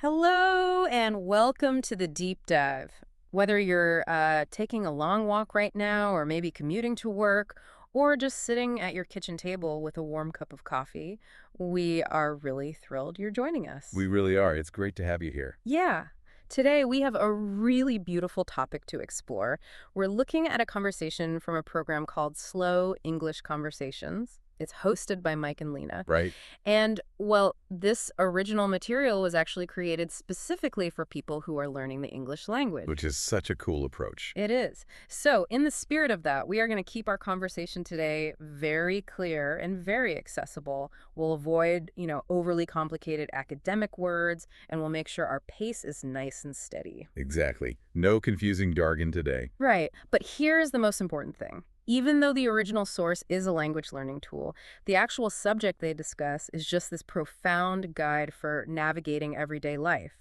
Hello and welcome to the deep dive. Whether you're taking a long walk right now, or maybe commuting to work, or just sitting at your kitchen table with a warm cup of coffee, we are really thrilled you're joining us. We really are. It's great to have you here. Yeah. Today, we have a really beautiful topic to explore. We're looking at a conversation from a program called Slow English Conversations. It's hosted by Mike and Lena. Right? And, well, this original material was actually created specifically for people who are learning the English language. Which is such a cool approach. It is. So, in the spirit of that, we are going to keep our conversation today very clear and very accessible. We'll avoid, overly complicated academic words, and we'll make sure our pace is nice and steady. Exactly. No confusing jargon today. Right. But here's the most important thing. Even though the original source is a language learning tool, the actual subject they discuss is just this profound guide for navigating everyday life.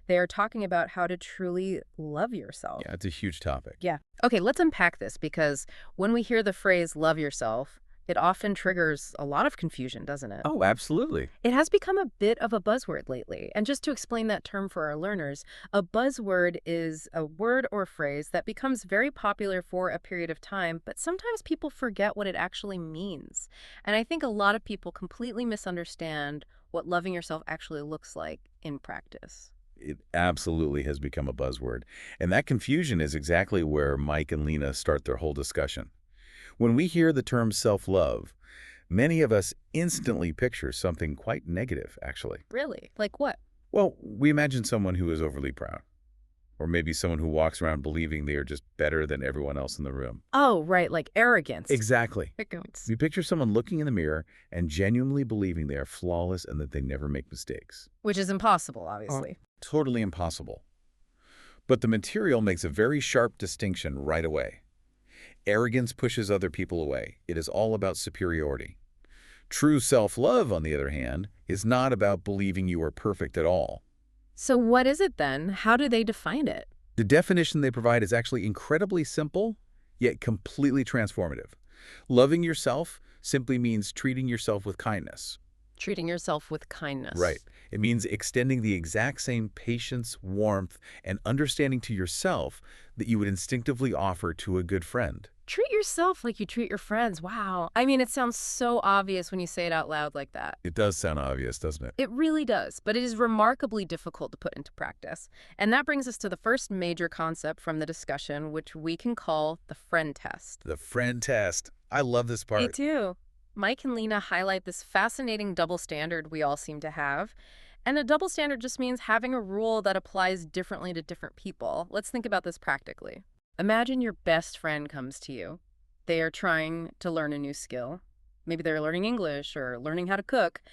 They are talking about how to truly love yourself. Yeah, it's a huge topic. Yeah. Okay, let's unpack this because when we hear the phrase love yourself, it often triggers a lot of confusion, doesn't it? Oh, absolutely. It has become a bit of a buzzword lately. And just to explain that term for our learners, a buzzword is a word or phrase that becomes very popular for a period of time, but sometimes people forget what it actually means. And I think a lot of people completely misunderstand what loving yourself actually looks like in practice. It absolutely has become a buzzword. And that confusion is exactly where Mike and Lena start their whole discussion. When we hear the term self-love, many of us instantly picture something quite negative, actually. Really? Like what? Well, we imagine someone who is overly proud, or maybe someone who walks around believing they are just better than everyone else in the room. Oh, right, like arrogance. Exactly. Arrogance. We picture someone looking in the mirror and genuinely believing they are flawless and that they never make mistakes. Which is impossible, obviously. Totally impossible. But the material makes a very sharp distinction right away. Arrogance pushes other people away. It is all about superiority. True self-love, on the other hand, is not about believing you are perfect at all. So what is it then? How do they define it? The definition they provide is actually incredibly simple, yet completely transformative. Loving yourself simply means treating yourself with kindness. Treating yourself with kindness. Right. It means extending the exact same patience, warmth, and understanding to yourself that you would instinctively offer to a good friend. Treat yourself like you treat your friends. Wow. I mean, it sounds so obvious when you say it out loud like that. It does sound obvious, doesn't it? It really does, but it is remarkably difficult to put into practice. And that brings us to the first major concept from the discussion, which we can call the friend test. The friend test. I love this part. Me too. Mike and Lena highlight this fascinating double standard we all seem to have. And a double standard just means having a rule that applies differently to different people. Let's think about this practically. Imagine your best friend comes to you. They are trying to learn a new skill. Maybe they're learning English or learning how to cook,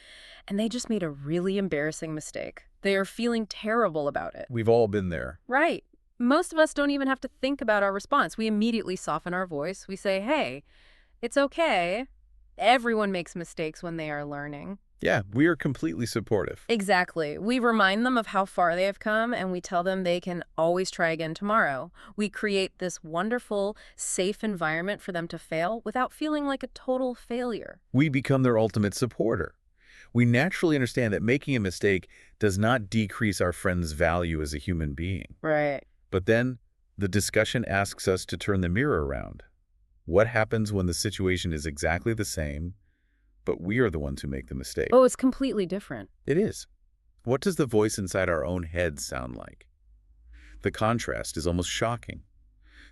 and they just made a really embarrassing mistake. They are feeling terrible about it. We've all been there. Right. Most of us don't even have to think about our response. We immediately soften our voice. We say, hey, it's okay. Everyone makes mistakes when they are learning. Yeah, we are completely supportive. Exactly. We remind them of how far they have come, and we tell them they can always try again tomorrow. We create this wonderful, safe environment for them to fail without feeling like a total failure. We become their ultimate supporter. We naturally understand that making a mistake does not decrease our friend's value as a human being. Right. But then the discussion asks us to turn the mirror around. What happens when the situation is exactly the same, but we are the ones who make the mistake? Oh, it's completely different. It is. What does the voice inside our own heads sound like? The contrast is almost shocking.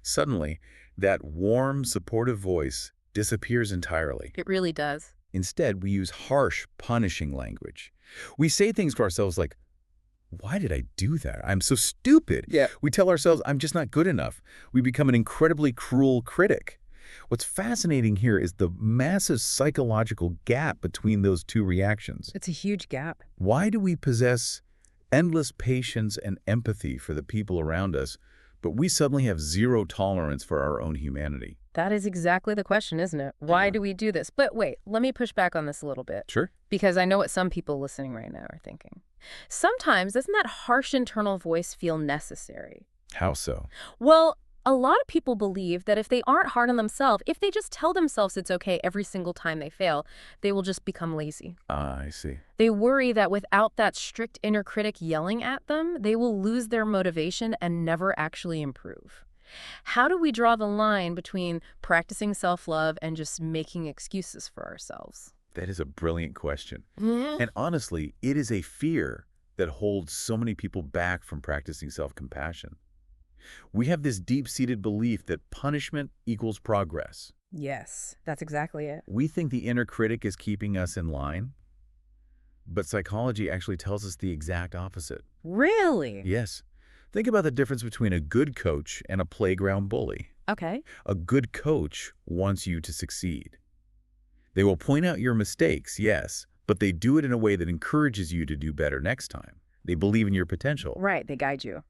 Suddenly, that warm, supportive voice disappears entirely. It really does. Instead, we use harsh, punishing language. We say things to ourselves like, why did I do that? I'm so stupid. Yeah. We tell ourselves, I'm just not good enough. We become an incredibly cruel critic. What's fascinating here is the massive psychological gap between those two reactions. It's a huge gap. Why do we possess endless patience and empathy for the people around us, but we suddenly have zero tolerance for our own humanity? That is exactly the question, isn't it? Why do we do this? But wait, let me push back on this a little bit. Sure. Because I know what some people listening right now are thinking. Sometimes doesn't that harsh internal voice feel necessary? How so? Well, A lot of people believe that if they aren't hard on themselves, if they just tell themselves it's okay every single time they fail, they will just become lazy. Ah, I see. They worry that without that strict inner critic yelling at them, they will lose their motivation and never actually improve. How do we draw the line between practicing self-love and just making excuses for ourselves? That is a brilliant question. And honestly, it is a fear that holds so many people back from practicing self-compassion. We have this deep-seated belief that punishment equals progress. Yes, that's exactly it. We think the inner critic is keeping us in line, but psychology actually tells us the exact opposite. Really? Yes. Think about the difference between a good coach and a playground bully. Okay. A good coach wants you to succeed. They will point out your mistakes, yes, but they do it in a way that encourages you to do better next time. They believe in your potential. Right, they guide you.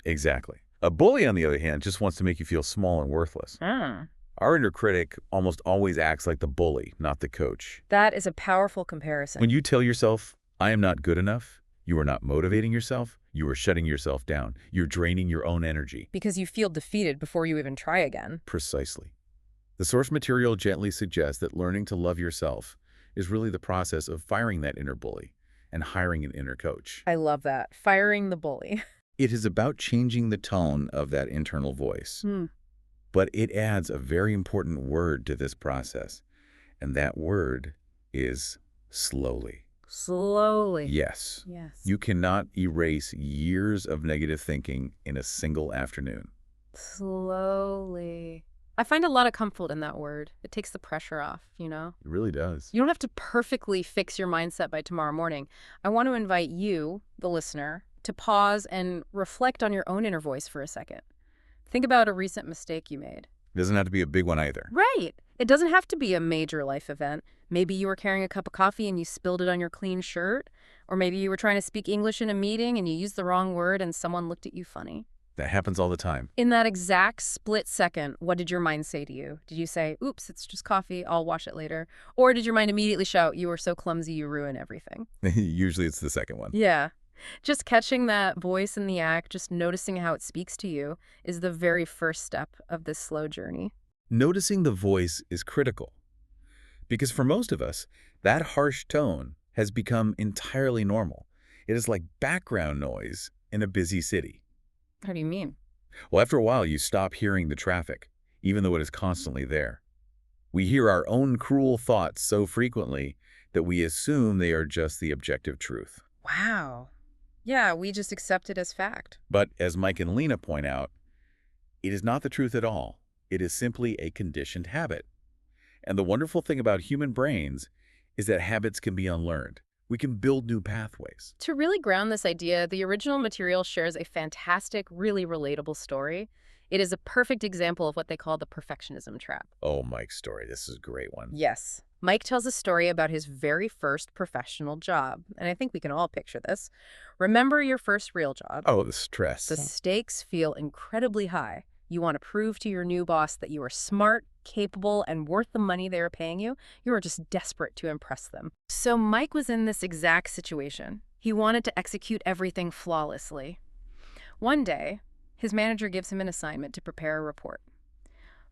Exactly. A bully, on the other hand, just wants to make you feel small and worthless. Our inner critic almost always acts like the bully, not the coach. That is a powerful comparison. When you tell yourself, I am not good enough, you are not motivating yourself, you are shutting yourself down, you're draining your own energy. Because you feel defeated before you even try again. Precisely. The source material gently suggests that learning to love yourself is really the process of firing that inner bully and hiring an inner coach. I love that. Firing the bully. It is about changing the tone of that internal voice. But it adds a very important word to this process, and that word is slowly. Slowly. Yes. Yes. You cannot erase years of negative thinking in a single afternoon. Slowly. I find a lot of comfort in that word. It takes the pressure off, you know? It really does. You don't have to perfectly fix your mindset by tomorrow morning. I want to invite you, the listener, to pause and reflect on your own inner voice for a second. Think about a recent mistake you made. It doesn't have to be a big one either. Right. It doesn't have to be a major life event. Maybe you were carrying a cup of coffee and you spilled it on your clean shirt. Or maybe you were trying to speak English in a meeting and you used the wrong word and someone looked at you funny. That happens all the time. In that exact split second, what did your mind say to you? Did you say, oops, it's just coffee, I'll wash it later? Or did your mind immediately shout, you were so clumsy, you ruin everything? Usually it's the second one. Yeah. Just catching that voice in the act, just noticing how it speaks to you, is the very first step of this slow journey. Noticing the voice is critical. Because for most of us, that harsh tone has become entirely normal. It is like background noise in a busy city. How do you mean? Well, after a while, you stop hearing the traffic, even though it is constantly there. We hear our own cruel thoughts so frequently that we assume they are just the objective truth. Wow. Yeah, we just accept it as fact. But as Mike and Lena point out, it is not the truth at all. It is simply a conditioned habit. And the wonderful thing about human brains is that habits can be unlearned. We can build new pathways. To really ground this idea, the original material shares a fantastic, really relatable story. It is a perfect example of what they call the perfectionism trap. Oh, Mike's story. This is a great one. Yes. Mike tells a story about his very first professional job, and I think we can all picture this. Remember your first real job? Oh, the stress. The stakes feel incredibly high. You want to prove to your new boss that you are smart, capable, and worth the money they are paying you. You are just desperate to impress them. So Mike was in this exact situation. He wanted to execute everything flawlessly. One day, his manager gives him an assignment to prepare a report.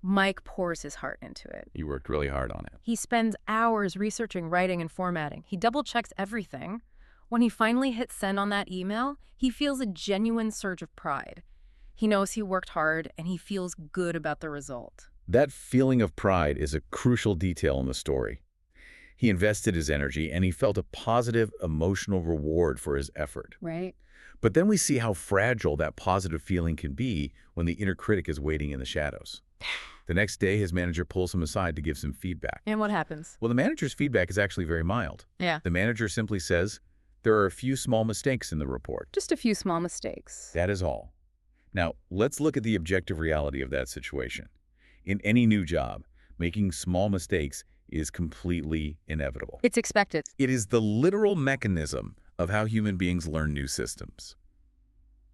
Mike pours his heart into it. He worked really hard on it. He spends hours researching, writing, and formatting. He double-checks everything. When he finally hits send on that email, he feels a genuine surge of pride. He knows he worked hard, and he feels good about the result. That feeling of pride is a crucial detail in the story. He invested his energy, and he felt a positive emotional reward for his effort. Right. But then we see how fragile that positive feeling can be when the inner critic is waiting in the shadows. The next day, his manager pulls him aside to give some feedback. And what happens? Well, the manager's feedback is actually very mild. Yeah. The manager simply says, there are a few small mistakes in the report. Just a few small mistakes. That is all. Now, let's look at the objective reality of that situation. In any new job, making small mistakes is completely inevitable. It's expected. It is the literal mechanism of how human beings learn new systems.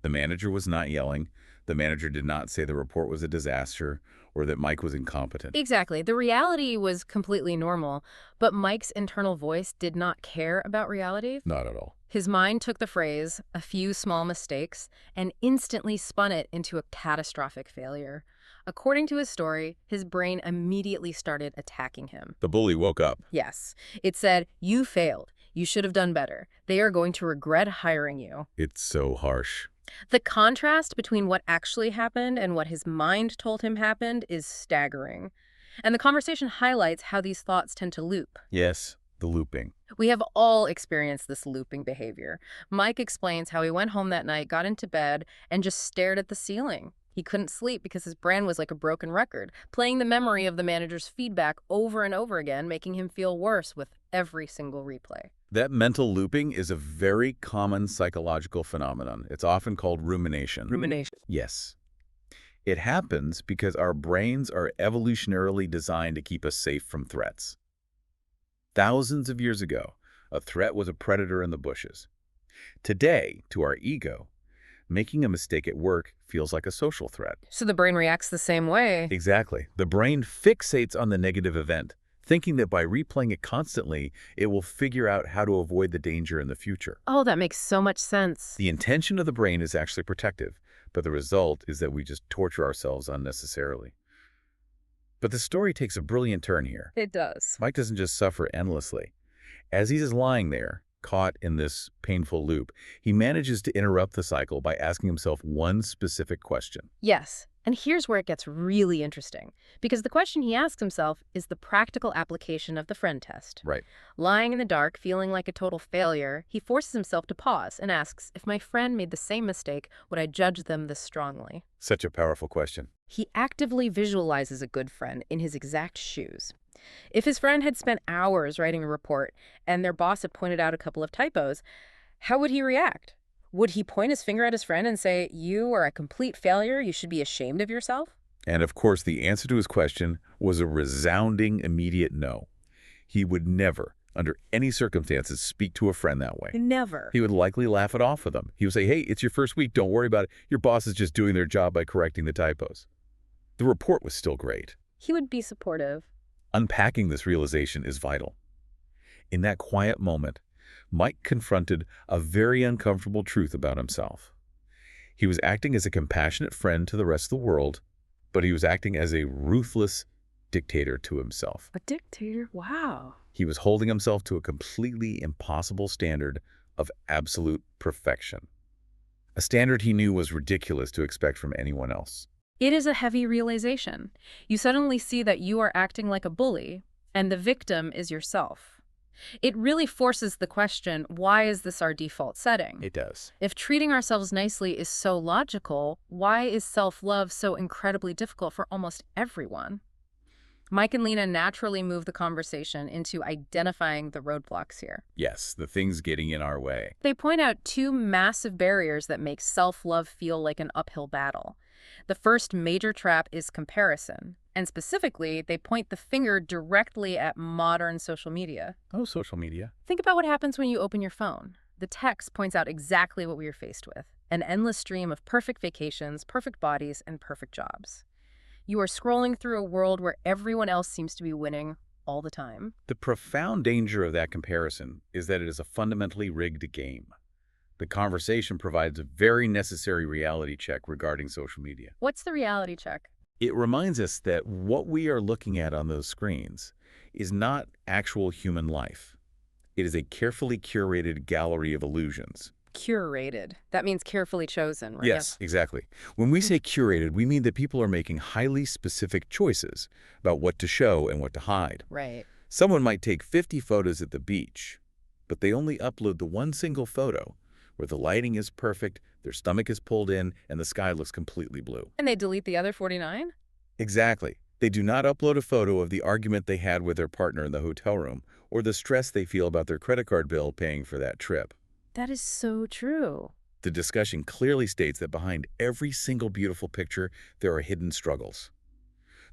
The manager was not yelling. The manager did not say the report was a disaster or that Mike was incompetent. Exactly. The reality was completely normal, but Mike's internal voice did not care about reality. Not at all. His mind took the phrase, a few small mistakes, and instantly spun it into a catastrophic failure. According to his story, his brain immediately started attacking him. The bully woke up. Yes. It said, "You failed. You should have done better. They are going to regret hiring you." It's so harsh. The contrast between what actually happened and what his mind told him happened is staggering. And the conversation highlights how these thoughts tend to loop. Yes, the looping. We have all experienced this looping behavior. Mike explains how he went home that night, got into bed, and just stared at the ceiling. He couldn't sleep because his brain was like a broken record, playing the memory of the manager's feedback over and over again, making him feel worse with every single replay. That mental looping is a very common psychological phenomenon. It's often called rumination. Rumination. Yes. It happens because our brains are evolutionarily designed to keep us safe from threats. Thousands of years ago, a threat was a predator in the bushes. Today, to our ego, making a mistake at work feels like a social threat. So the brain reacts the same way. Exactly. The brain fixates on the negative event, thinking that by replaying it constantly, it will figure out how to avoid the danger in the future. Oh, that makes so much sense. The intention of the brain is actually protective, but the result is that we just torture ourselves unnecessarily. But the story takes a brilliant turn here. It does. Mike doesn't just suffer endlessly. As he's lying there, caught in this painful loop, he manages to interrupt the cycle by asking himself one specific question. Yes. And here's where it gets really interesting, because the question he asks himself is the practical application of the friend test. Right. Lying in the dark, feeling like a total failure, he forces himself to pause and asks, if my friend made the same mistake, would I judge them this strongly? Such a powerful question. He actively visualizes a good friend in his exact shoes. If his friend had spent hours writing a report and their boss had pointed out a couple of typos, how would he react? Would he point his finger at his friend and say, "You are a complete failure, you should be ashamed of yourself"? And of course, the answer to his question was a resounding, immediate no. He would never, under any circumstances, speak to a friend that way. Never. He would likely laugh it off with them. He would say, "Hey, it's your first week, don't worry about it. Your boss is just doing their job by correcting the typos." The report was still great. He would be supportive. Unpacking this realization is vital. In that quiet moment, Mike confronted a very uncomfortable truth about himself. He was acting as a compassionate friend to the rest of the world, but he was acting as a ruthless dictator to himself. A dictator? Wow. He was holding himself to a completely impossible standard of absolute perfection. A standard he knew was ridiculous to expect from anyone else. It is a heavy realization. You suddenly see that you are acting like a bully, and the victim is yourself. It really forces the question, why is this our default setting? It does. If treating ourselves nicely is so logical, why is self-love so incredibly difficult for almost everyone? Mike and Lena naturally move the conversation into identifying the roadblocks here. Yes, the things getting in our way. They point out two massive barriers that make self-love feel like an uphill battle. The first major trap is comparison. And specifically, they point the finger directly at modern social media. Oh, social media. Think about what happens when you open your phone. The text points out exactly what we are faced with: an endless stream of perfect vacations, perfect bodies, and perfect jobs. You are scrolling through a world where everyone else seems to be winning all the time. The profound danger of that comparison is that it is a fundamentally rigged game. The conversation provides a very necessary reality check regarding social media. What's the reality check? It reminds us that what we are looking at on those screens is not actual human life. It is a carefully curated gallery of illusions. Curated. That means carefully chosen, right? Yes, exactly. When we say curated, we mean that people are making highly specific choices about what to show and what to hide. Right. Someone might take 50 photos at the beach, but they only upload the one single photo where the lighting is perfect, their stomach is pulled in, and the sky looks completely blue. And they delete the other 49? Exactly. They do not upload a photo of the argument they had with their partner in the hotel room or the stress they feel about their credit card bill paying for that trip. That is so true. The discussion clearly states that behind every single beautiful picture, there are hidden struggles.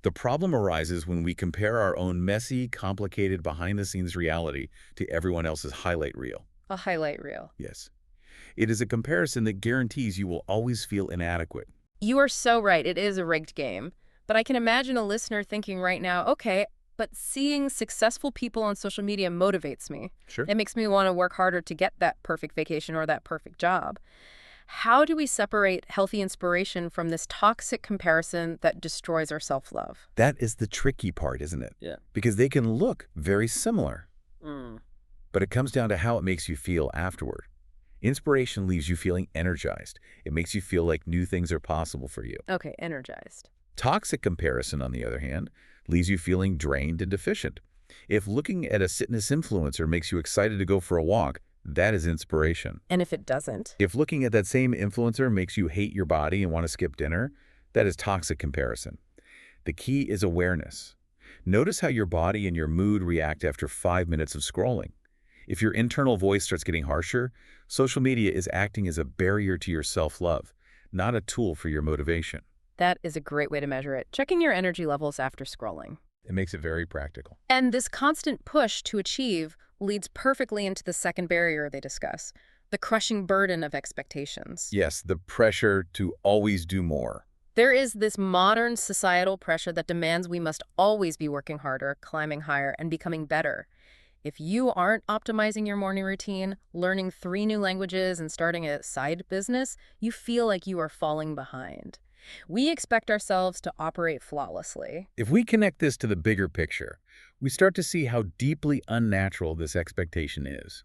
The problem arises when we compare our own messy, complicated, behind-the-scenes reality to everyone else's highlight reel. A highlight reel. Yes. It is a comparison that guarantees you will always feel inadequate. You are so right. It is a rigged game. But I can imagine a listener thinking right now, okay, but seeing successful people on social media motivates me. Sure. It makes me want to work harder to get that perfect vacation or that perfect job. How do we separate healthy inspiration from this toxic comparison that destroys our self-love? That is the tricky part, isn't it? Yeah. Because they can look very similar, Mm. but it comes down to how it makes you feel afterward. Inspiration leaves you feeling energized. It makes you feel like new things are possible for you. Okay, energized. Toxic comparison, on the other hand, leaves you feeling drained and deficient. If looking at a fitness influencer makes you excited to go for a walk, that is inspiration. And if it doesn't? If looking at that same influencer makes you hate your body and want to skip dinner, that is toxic comparison. The key is awareness. Notice how your body and your mood react after 5 minutes of scrolling. If your internal voice starts getting harsher, social media is acting as a barrier to your self-love, not a tool for your motivation. That is a great way to measure it. Checking your energy levels after scrolling. It makes it very practical. And this constant push to achieve leads perfectly into the second barrier they discuss, the crushing burden of expectations. Yes, the pressure to always do more. There is this modern societal pressure that demands we must always be working harder, climbing higher, and becoming better. If you aren't optimizing your morning routine, learning 3 new languages, and starting a side business, you feel like you are falling behind. We expect ourselves to operate flawlessly. If we connect this to the bigger picture, we start to see how deeply unnatural this expectation is.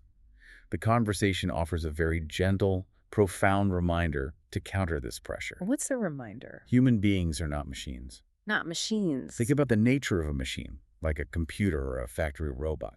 The conversation offers a very gentle, profound reminder to counter this pressure. What's the reminder? Human beings are not machines. Not machines. Think about the nature of a machine, like a computer or a factory robot.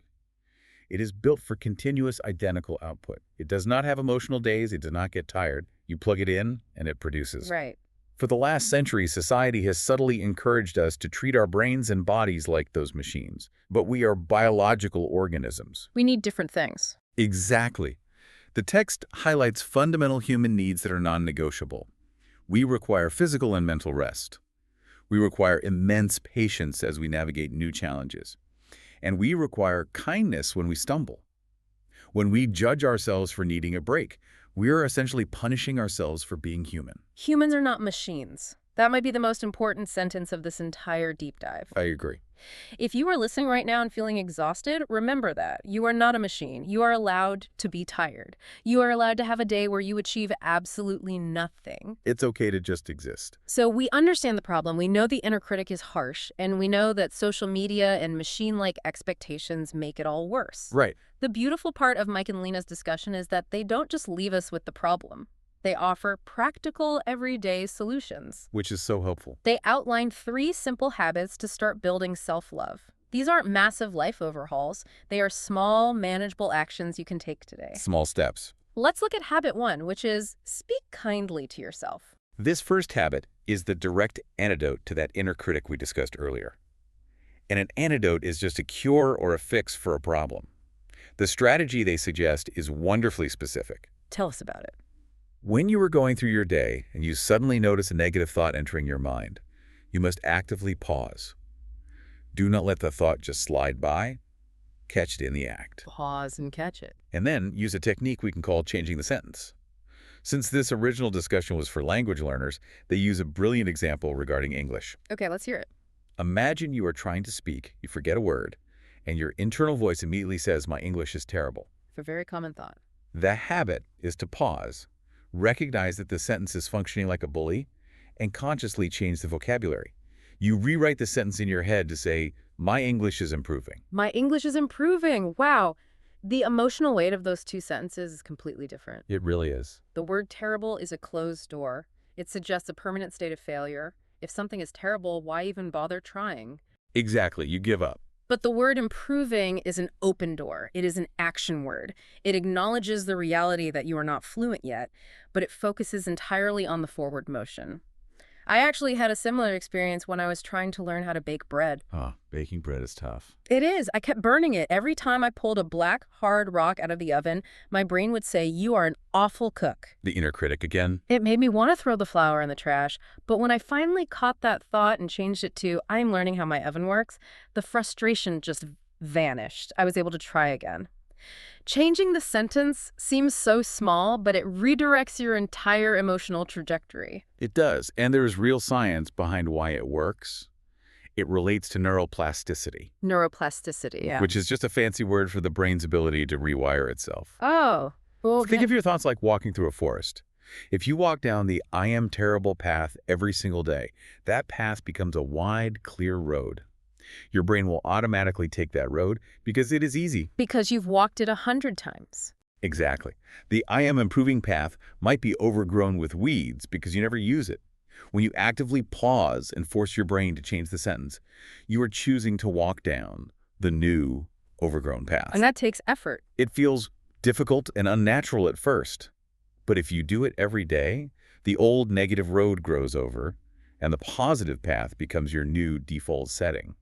It is built for continuous identical output. It does not have emotional days. It does not get tired. You plug it in, and it produces. Right. For the last century, society has subtly encouraged us to treat our brains and bodies like those machines. But we are biological organisms. We need different things. Exactly. The text highlights fundamental human needs that are non-negotiable. We require physical and mental rest. We require immense patience as we navigate new challenges. And we require kindness when we stumble. When we judge ourselves for needing a break, we are essentially punishing ourselves for being human. Humans are not machines. That might be the most important sentence of this entire deep dive. I agree. If you are listening right now and feeling exhausted, remember that. You are not a machine. You are allowed to be tired. You are allowed to have a day where you achieve absolutely nothing. It's okay to just exist. So we understand the problem. We know the inner critic is harsh, and we know that social media and machine-like expectations make it all worse. Right. The beautiful part of Mike and Lena's discussion is that they don't just leave us with the problem. They offer practical, everyday solutions. Which is so helpful. They outline 3 simple habits to start building self-love. These aren't massive life overhauls. They are small, manageable actions you can take today. Small steps. Let's look at habit 1, which is speak kindly to yourself. This first habit is the direct antidote to that inner critic we discussed earlier. And an antidote is just a cure or a fix for a problem. The strategy they suggest is wonderfully specific. Tell us about it. When you are going through your day and you suddenly notice a negative thought entering your mind, you must actively pause. Do not let the thought just slide by. Catch it in the act. Pause and catch it. And then use a technique we can call changing the sentence. Since this original discussion was for language learners, they use a brilliant example regarding English. Okay, let's hear it. Imagine you are trying to speak, you forget a word, and your internal voice immediately says, "My English is terrible." It's a very common thought. The habit is to pause, recognize that the sentence is functioning like a bully, and consciously change the vocabulary. You rewrite the sentence in your head to say, "My English is improving." My English is improving. Wow. The emotional weight of those 2 sentences is completely different. It really is. The word terrible is a closed door. It suggests a permanent state of failure. If something is terrible, why even bother trying? Exactly, you give up. But the word improving is an open door. It is an action word. It acknowledges the reality that you are not fluent yet, but it focuses entirely on the forward motion. I actually had a similar experience when I was trying to learn how to bake bread. Baking bread is tough. It is. I kept burning it. Every time I pulled a black, hard rock out of the oven, my brain would say, "You are an awful cook." The inner critic again. It made me want to throw the flour in the trash, but when I finally caught that thought and changed it to, "I'm learning how my oven works," the frustration just vanished. I was able to try again. Changing the sentence seems so small, but it redirects your entire emotional trajectory. It does, and there is real science behind why it works. It relates to neuroplasticity, Neuroplasticity, yeah. which is just a fancy word for the brain's ability to rewire itself. Oh, well, Think of your thoughts like walking through a forest. If you walk down the I am terrible path every single day, that path becomes a wide, clear road. Your brain will automatically take that road because it is easy. Because you've walked it 100 times. Exactly. The I am improving path might be overgrown with weeds because you never use it. When you actively pause and force your brain to change the sentence, you are choosing to walk down the new, overgrown path. And that takes effort. It feels difficult and unnatural at first, but if you do it every day, the old negative road grows over, and the positive path becomes your new default setting.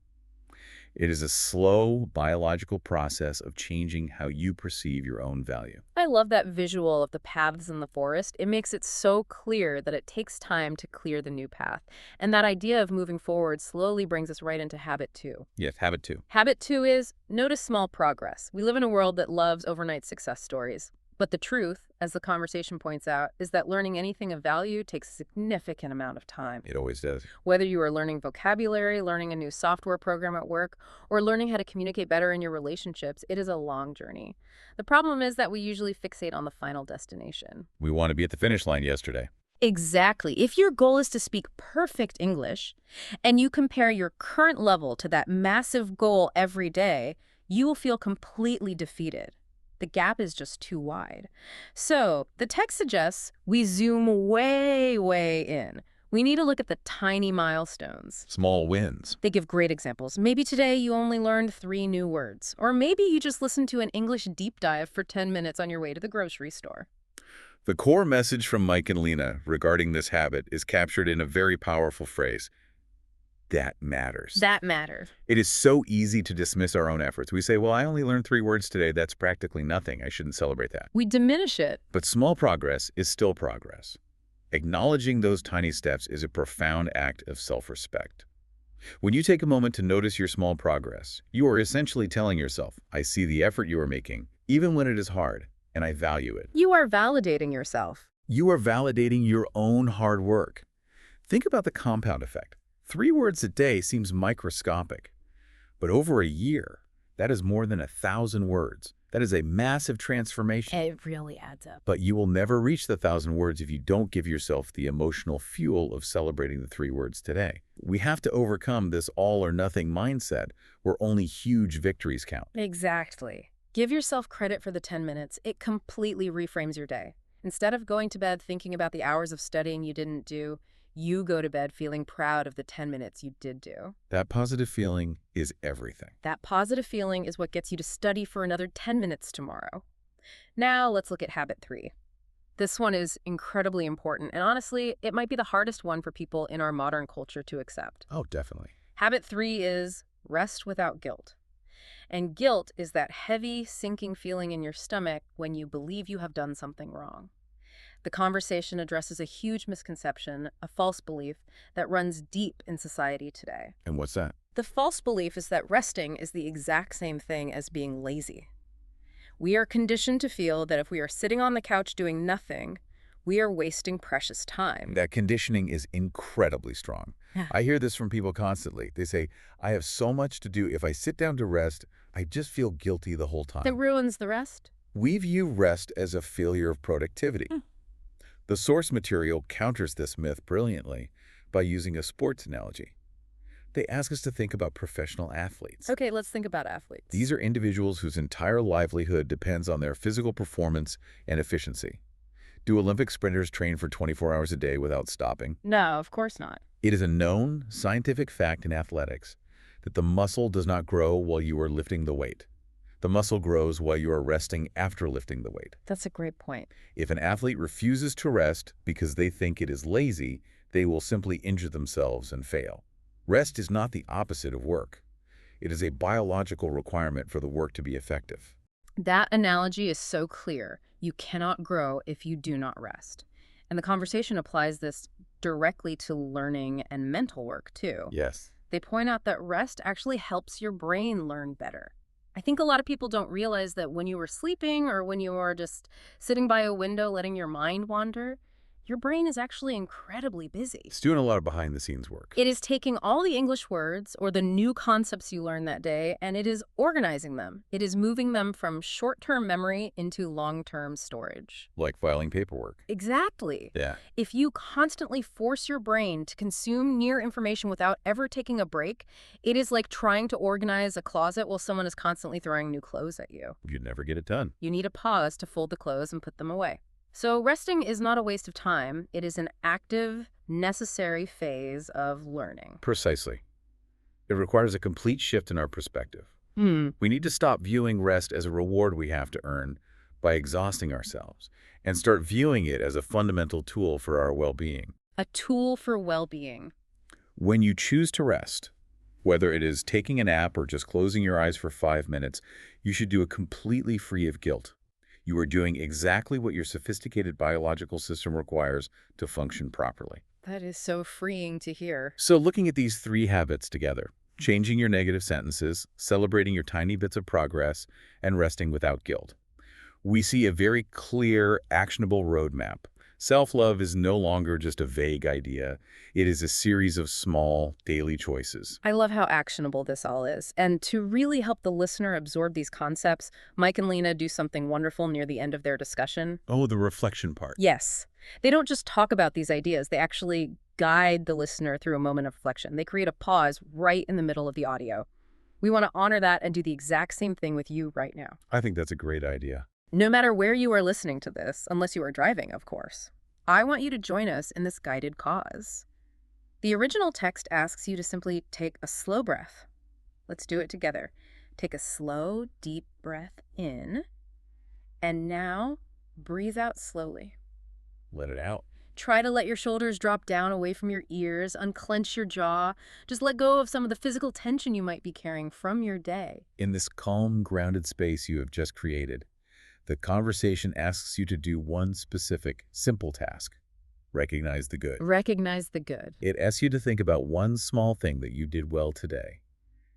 It is a slow biological process of changing how you perceive your own value. I love that visual of the paths in the forest. It makes it so clear that it takes time to clear the new path. And that idea of moving forward slowly brings us right into habit 2. Yes, habit 2. Habit 2 is notice small progress. We live in a world that loves overnight success stories. But the truth, as the conversation points out, is that learning anything of value takes a significant amount of time. It always does. Whether you are learning vocabulary, learning a new software program at work, or learning how to communicate better in your relationships, it is a long journey. The problem is that we usually fixate on the final destination. We want to be at the finish line yesterday. Exactly. If your goal is to speak perfect English, and you compare your current level to that massive goal every day, you will feel completely defeated. The gap is just too wide. So the text suggests we zoom way, way in. We need to look at the tiny milestones. Small wins. They give great examples. Maybe today you only learned 3 new words. Or maybe you just listened to an English deep dive for 10 minutes on your way to the grocery store. The core message from Mike and Lena regarding this habit is captured in a very powerful phrase. That matters. That matters. It is so easy to dismiss our own efforts. We say, well, I only learned 3 words today. That's practically nothing. I shouldn't celebrate that. We diminish it. But small progress is still progress. Acknowledging those tiny steps is a profound act of self-respect. When you take a moment to notice your small progress, you are essentially telling yourself, I see the effort you are making, even when it is hard, and I value it. You are validating yourself. You are validating your own hard work. Think about the compound effect. 3 words a day seems microscopic, but over a year, that is more than 1,000 words. That is a massive transformation. It really adds up. But you will never reach the 1,000 words if you don't give yourself the emotional fuel of celebrating the 3 words today. We have to overcome this all-or-nothing mindset where only huge victories count. Exactly. Give yourself credit for the 10 minutes. It completely reframes your day. Instead of going to bed thinking about the hours of studying you didn't do, you go to bed feeling proud of the 10 minutes you did do. That positive feeling is everything. That positive feeling is what gets you to study for another 10 minutes tomorrow. Now let's look at habit 3. This one is incredibly important, and honestly, it might be the hardest one for people in our modern culture to accept. Oh, definitely. Habit 3 is rest without guilt. And guilt is that heavy, sinking feeling in your stomach when you believe you have done something wrong. The conversation addresses a huge misconception, a false belief, that runs deep in society today. And what's that? The false belief is that resting is the exact same thing as being lazy. We are conditioned to feel that if we are sitting on the couch doing nothing, we are wasting precious time. That conditioning is incredibly strong. Yeah. I hear this from people constantly. They say, I have so much to do. If I sit down to rest, I just feel guilty the whole time. That ruins the rest. We view rest as a failure of productivity. The source material counters this myth brilliantly by using a sports analogy. They ask us to think about professional athletes. Okay, let's think about athletes. These are individuals whose entire livelihood depends on their physical performance and efficiency. Do Olympic sprinters train for 24 hours a day without stopping? No, of course not. It is a known scientific fact in athletics that the muscle does not grow while you are lifting the weight. The muscle grows while you are resting after lifting the weight. That's a great point. If an athlete refuses to rest because they think it is lazy, they will simply injure themselves and fail. Rest is not the opposite of work. It is a biological requirement for the work to be effective. That analogy is so clear. You cannot grow if you do not rest. And the conversation applies this directly to learning and mental work, too. Yes. They point out that rest actually helps your brain learn better. I think a lot of people don't realize that when you were sleeping or when you are just sitting by a window letting your mind wander, your brain is actually incredibly busy. It's doing a lot of behind-the-scenes work. It is taking all the English words or the new concepts you learned that day, and it is organizing them. It is moving them from short-term memory into long-term storage. Like filing paperwork. Exactly. Yeah. If you constantly force your brain to consume near information without ever taking a break, it is like trying to organize a closet while someone is constantly throwing new clothes at you. You'd never get it done. You need a pause to fold the clothes and put them away. So resting is not a waste of time. It is an active, necessary phase of learning. Precisely. It requires a complete shift in our perspective. Hmm. We need to stop viewing rest as a reward we have to earn by exhausting ourselves and start viewing it as a fundamental tool for our well-being. A tool for well-being. When you choose to rest, whether it is taking a nap or just closing your eyes for 5 minutes, you should do it completely free of guilt. You are doing exactly what your sophisticated biological system requires to function properly. That is so freeing to hear. So looking at these 3 habits together, changing your negative sentences, celebrating your tiny bits of progress, and resting without guilt, we see a very clear, actionable roadmap. Self-love is no longer just a vague idea. It is a series of small, daily choices. I love how actionable this all is. And to really help the listener absorb these concepts, Mike and Lena do something wonderful near the end of their discussion. Oh, the reflection part. Yes. They don't just talk about these ideas. They actually guide the listener through a moment of reflection. They create a pause right in the middle of the audio. We want to honor that and do the exact same thing with you right now. I think that's a great idea. No matter where you are listening to this, unless you are driving, of course, I want you to join us in this guided pause. The original text asks you to simply take a slow breath. Let's do it together. Take a slow, deep breath in, and now breathe out slowly. Let it out. Try to let your shoulders drop down away from your ears, unclench your jaw. Just let go of some of the physical tension you might be carrying from your day. In this calm, grounded space you have just created, the conversation asks you to do one specific, simple task. Recognize the good. Recognize the good. It asks you to think about one small thing that you did well today.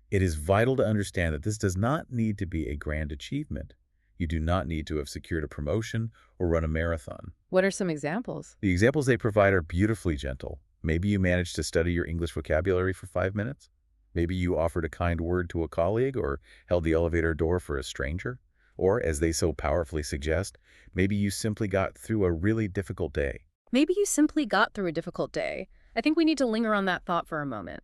It is vital to understand that this does not need to be a grand achievement. You do not need to have secured a promotion or run a marathon. What are some examples? The examples they provide are beautifully gentle. Maybe you managed to study your English vocabulary for 5 minutes. Maybe you offered a kind word to a colleague or held the elevator door for a stranger. Or, as they so powerfully suggest, maybe you simply got through a really difficult day. Maybe you simply got through a difficult day. I think we need to linger on that thought for a moment.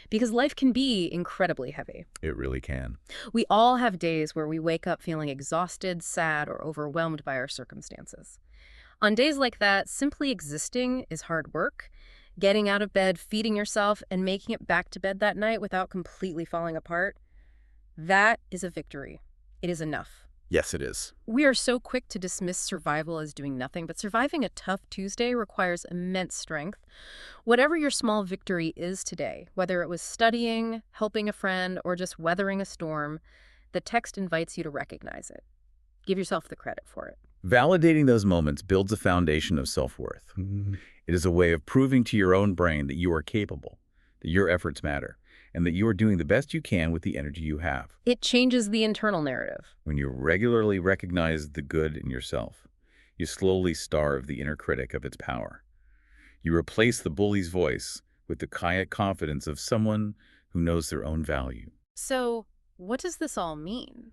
Because life can be incredibly heavy. It really can. We all have days where we wake up feeling exhausted, sad, or overwhelmed by our circumstances. On days like that, simply existing is hard work. Getting out of bed, feeding yourself, and making it back to bed that night without completely falling apart, that is a victory. It is enough. Yes, it is. We are so quick to dismiss survival as doing nothing, but surviving a tough Tuesday requires immense strength. Whatever your small victory is today, whether it was studying, helping a friend, or just weathering a storm, the text invites you to recognize it. Give yourself the credit for it. Validating those moments builds a foundation of self-worth. It is a way of proving to your own brain that you are capable, that your efforts matter, and that you are doing the best you can with the energy you have. It changes the internal narrative. When you regularly recognize the good in yourself, you slowly starve the inner critic of its power. You replace the bully's voice with the quiet confidence of someone who knows their own value. So, what does this all mean?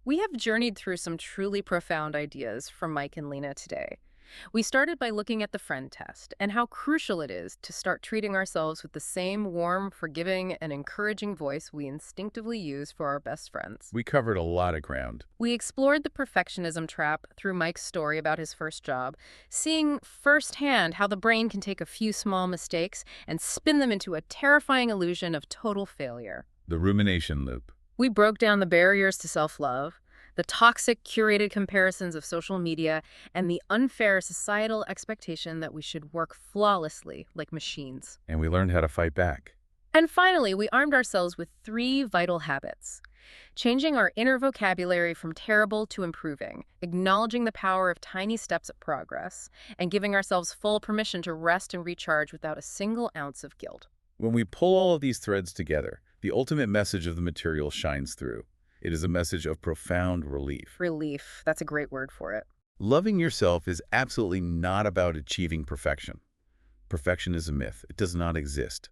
We have journeyed through some truly profound ideas from Mike and Lena today. We started by looking at the friend test and how crucial it is to start treating ourselves with the same warm, forgiving, and encouraging voice we instinctively use for our best friends. We covered a lot of ground. We explored the perfectionism trap through Mike's story about his first job, seeing firsthand how the brain can take a few small mistakes and spin them into a terrifying illusion of total failure. The rumination loop. We broke down the barriers to self-love, the toxic, curated comparisons of social media, and the unfair societal expectation that we should work flawlessly like machines. And we learned how to fight back. And finally, we armed ourselves with 3 vital habits. Changing our inner vocabulary from terrible to improving, acknowledging the power of tiny steps of progress, and giving ourselves full permission to rest and recharge without a single ounce of guilt. When we pull all of these threads together, the ultimate message of the material shines through. It is a message of profound relief. Relief, that's a great word for it. Loving yourself is absolutely not about achieving perfection. Perfection is a myth. It does not exist.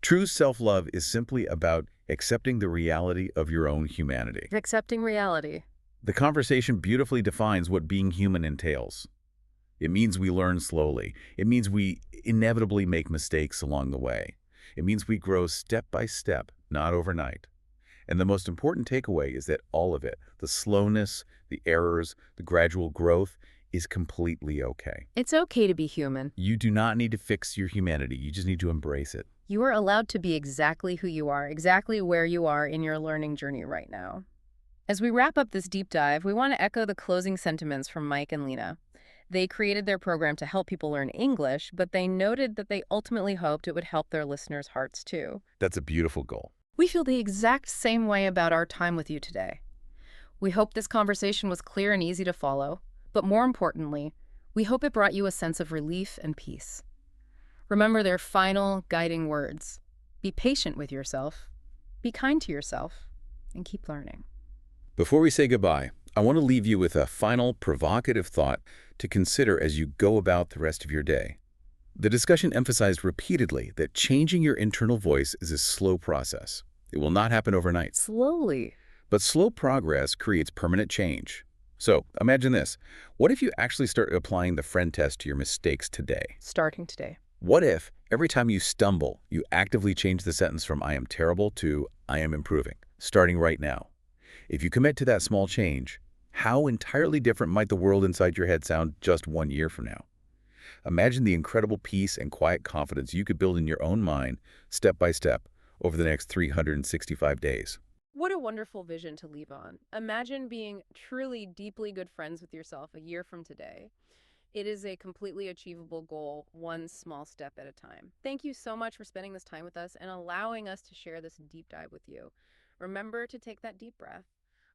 True self-love is simply about accepting the reality of your own humanity. Accepting reality. The conversation beautifully defines what being human entails. It means we learn slowly. It means we inevitably make mistakes along the way. It means we grow step by step, not overnight. And the most important takeaway is that all of it, the slowness, the errors, the gradual growth, is completely okay. It's okay to be human. You do not need to fix your humanity. You just need to embrace it. You are allowed to be exactly who you are, exactly where you are in your learning journey right now. As we wrap up this deep dive, we want to echo the closing sentiments from Mike and Lena. They created their program to help people learn English, but they noted that they ultimately hoped it would help their listeners' hearts too. That's a beautiful goal. We feel the exact same way about our time with you today. We hope this conversation was clear and easy to follow, but more importantly, we hope it brought you a sense of relief and peace. Remember their final guiding words. Be patient with yourself, be kind to yourself, and keep learning. Before we say goodbye, I want to leave you with a final provocative thought to consider as you go about the rest of your day. The discussion emphasized repeatedly that changing your internal voice is a slow process. It will not happen overnight. Slowly. But slow progress creates permanent change. So imagine this. What if you actually start applying the friend test to your mistakes today? Starting today. What if every time you stumble, you actively change the sentence from I am terrible to I am improving, starting right now? If you commit to that small change, how entirely different might the world inside your head sound just 1 year from now? Imagine the incredible peace and quiet confidence you could build in your own mind, step by step, over the next 365 days. What a wonderful vision to leave on. Imagine being truly deeply good friends with yourself a year from today. It is a completely achievable goal, one small step at a time. Thank you so much for spending this time with us and allowing us to share this deep dive with you. Remember to take that deep breath.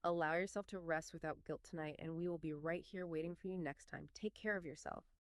Allow yourself to rest without guilt tonight, and we will be right here waiting for you next time. Take care of yourself.